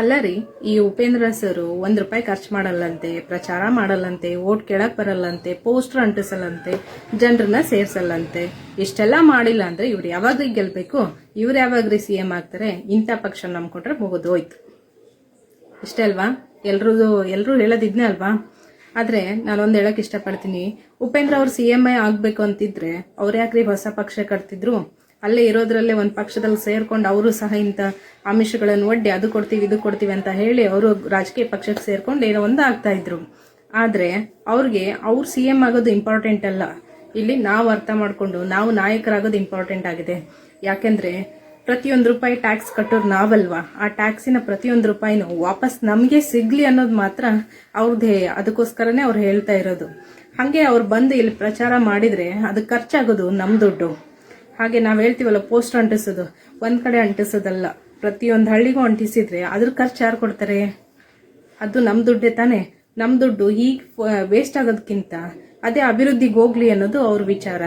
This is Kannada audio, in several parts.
ಅಲ್ಲ ರೀ, ಈ ಉಪೇಂದ್ರ ಸರ್ ₹1 ಖರ್ಚು ಮಾಡಲ್ಲಂತೆ, ಪ್ರಚಾರ ಮಾಡಲ್ಲಂತೆ, ಓಟ್ ಕೇಳಕ್ ಬರಲ್ಲಂತೆ, ಪೋಸ್ಟರ್ ಅಂಟಿಸಲ್ಲಂತೆ, ಜನರನ್ನ ಸೇರ್ಸಲ್ಲಂತೆ. ಇಷ್ಟೆಲ್ಲ ಮಾಡಿಲ್ಲ ಅಂದ್ರೆ ಇವ್ರು ಯಾವಾಗ್ರಿ ಗೆಲ್ಬೇಕು? ಇವ್ರು ಯಾವಾಗ್ರಿ CM ಆಗ್ತಾರೆ? ಇಂಥ ಪಕ್ಷ ನಂಬ್ಕೊಂಡ್ರೆ ಮುಗಿದೋಯ್ತು. ಇಷ್ಟೇ ಅಲ್ವಾ? ಎಲ್ರು ಹೇಳೋದಿದ್ನೇ ಅಲ್ವಾ? ಆದ್ರೆ ನಾನೊಂದು ಹೇಳಕ್ ಇಷ್ಟಪಡ್ತೀನಿ, ಉಪೇಂದ್ರ ಅವ್ರು CM ಆಗ್ಬೇಕು ಅಂತಿದ್ರೆ ಅವ್ರು ಯಾಕ್ರಿ ಹೊಸ ಪಕ್ಷ ಕಟ್ತಿದ್ರು? ಅಲ್ಲೇ ಇರೋದ್ರಲ್ಲೇ ಒಂದ್ ಪಕ್ಷದಲ್ಲಿ ಸೇರ್ಕೊಂಡು ಅವರು ಸಹ ಇಂಥ ಆಮಿಷಗಳನ್ನು ಒಡ್ಡಿ ಅದು ಕೊಡ್ತೀವಿ ಇದು ಕೊಡ್ತೀವಿ ಅಂತ ಹೇಳಿ ಅವರು ರಾಜಕೀಯ ಪಕ್ಷಕ್ಕೆ ಸೇರ್ಕೊಂಡು ಏನೋ ಒಂದು ಆಗ್ತಾ ಇದ್ರು. ಆದ್ರೆ ಅವ್ರಿಗೆ ಅವ್ರು CM ಆಗೋದು ಇಂಪಾರ್ಟೆಂಟ್ ಅಲ್ಲ. ಇಲ್ಲಿ ನಾವು ಅರ್ಥ ಮಾಡ್ಕೊಂಡು ನಾವು ನಾಯಕರಾಗೋದು ಇಂಪಾರ್ಟೆಂಟ್ ಆಗಿದೆ. ಯಾಕೆಂದ್ರೆ ಪ್ರತಿಯೊಂದು ರೂಪಾಯಿ ಟ್ಯಾಕ್ಸ್ ಕಟ್ಟೋರು ನಾವಲ್ವಾ? ಆ ಟ್ಯಾಕ್ಸಿನ ಪ್ರತಿಯೊಂದು ರೂಪಾಯಿನೂ ವಾಪಸ್ ನಮ್ಗೆ ಸಿಗ್ಲಿ ಅನ್ನೋದು ಮಾತ್ರ ಅವ್ರದ್ದೇ. ಅದಕ್ಕೋಸ್ಕರನೇ ಅವ್ರು ಹೇಳ್ತಾ ಇರೋದು. ಹಂಗೆ ಅವ್ರು ಬಂದು ಇಲ್ಲಿ ಪ್ರಚಾರ ಮಾಡಿದ್ರೆ ಅದು ಖರ್ಚಾಗೋದು ನಮ್ ದುಡ್ಡು. ಹಾಗೆ ನಾವ್ ಹೇಳ್ತೀವಲ್ಲ, ಪೋಸ್ಟರ್ ಅಂಟಿಸೋದು ಒಂದ್ ಕಡೆ ಅಂಟಿಸೋದಲ್ಲ, ಪ್ರತಿಯೊಂದು ಹಳ್ಳಿಗೂ ಅಂಟಿಸಿದ್ರೆ ಅದ್ರ ಖರ್ಚು ಯಾರು ಕೊಡ್ತಾರೆ? ಅದು ನಮ್ ದುಡ್ಡೇ ತಾನೆ. ನಮ್ ದುಡ್ಡು ಹೀಗ್ ವೇಸ್ಟ್ ಆಗೋದಕ್ಕಿಂತ ಅದೇ ಅಭಿವೃದ್ಧಿಗೆ ಹೋಗ್ಲಿ ಅನ್ನೋದು ಅವ್ರ ವಿಚಾರ.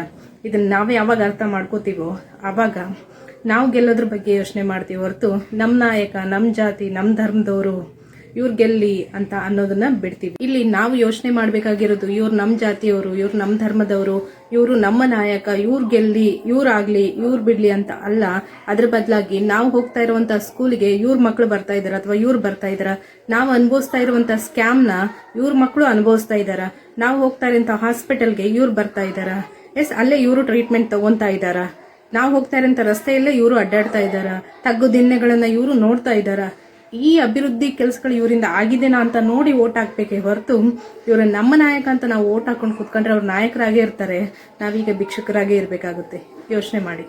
ಇದನ್ನ ನಾವೇ ಯಾವಾಗ ಅರ್ಥ ಮಾಡ್ಕೋತೀವೋ ಆವಾಗ ನಾವು ಗೆಲ್ಲೋದ್ರ ಬಗ್ಗೆ ಯೋಚನೆ ಮಾಡ್ತೀವಿ ಹೊರತು ನಮ್ ನಾಯಕ, ನಮ್ ಜಾತಿ, ನಮ್ ಧರ್ಮದವರು ಇವ್ರು ಗೆಲ್ಲಿ ಅಂತ ಅನ್ನೋದನ್ನ ಬಿಡ್ತೀವಿ. ಇಲ್ಲಿ ನಾವು ಯೋಚನೆ ಮಾಡ್ಬೇಕಾಗಿರೋದು, ಇವ್ರು ನಮ್ ಜಾತಿಯವರು, ಇವ್ರು ನಮ್ ಧರ್ಮದವರು, ಇವ್ರು ನಮ್ಮ ನಾಯಕ, ಇವ್ರು ಗೆಲ್ಲಿ, ಇವ್ರಾಗ್ಲಿ, ಇವ್ರು ಬಿಡ್ಲಿ ಅಂತ ಅಲ್ಲ. ಅದ್ರ ಬದಲಾಗಿ ನಾವು ಹೋಗ್ತಾ ಇರುವಂತ ಸ್ಕೂಲ್ಗೆ ಇವ್ರ ಮಕ್ಳು ಬರ್ತಾ ಇದಾರ ಅಥವಾ ಇವ್ರು ಬರ್ತಾ ಇದಾರ, ನಾವು ಅನುಭವಿಸ್ತಾ ಇರುವಂತ ಸ್ಕ್ಯಾಮ್ನ ಇವ್ರ ಮಕ್ಳು ಅನುಭವಿಸ್ತಾ ಇದಾರ, ನಾವು ಹೋಗ್ತಾ ಇರೋಂತ ಹಾಸ್ಪಿಟಲ್ಗೆ ಇವ್ರು ಬರ್ತಾ ಇದಾರ, ಅಲ್ಲೇ ಇವರು ಟ್ರೀಟ್ಮೆಂಟ್ ತಗೊಂತಾ ಇದಾರ, ನಾವು ಹೋಗ್ತಾ ಇರೋಂತ ರಸ್ತೆಯಲ್ಲೇ ಇವರು ಅಡ್ಡಾಡ್ತಾ ಇದಾರ, ತಗ್ಗು ದಿನ್ನೆಗಳನ್ನ ಇವರು ನೋಡ್ತಾ ಇದಾರ. ಈ ಅಭಿವೃದ್ಧಿ ಕೆಲಸಗಳು ಇವರಿಂದ ಆಗಿದೆನಾ ಅಂತ ನೋಡಿ ಓಟ್ ಹಾಕ್ಬೇಕೆ ಹೊರತು ಇವ್ರ ನಮ್ಮ ನಾಯಕ ಅಂತ ನಾವು ಓಟ್ ಹಾಕೊಂಡು ಕುತ್ಕೊಂಡ್ರೆ ಅವ್ರ ನಾಯಕರಾಗೇ ಇರ್ತಾರೆ, ನಾವೀಗ ಭಿಕ್ಷುಕರಾಗೇ ಇರ್ಬೇಕಾಗುತ್ತೆ. ಯೋಚನೆ ಮಾಡಿ.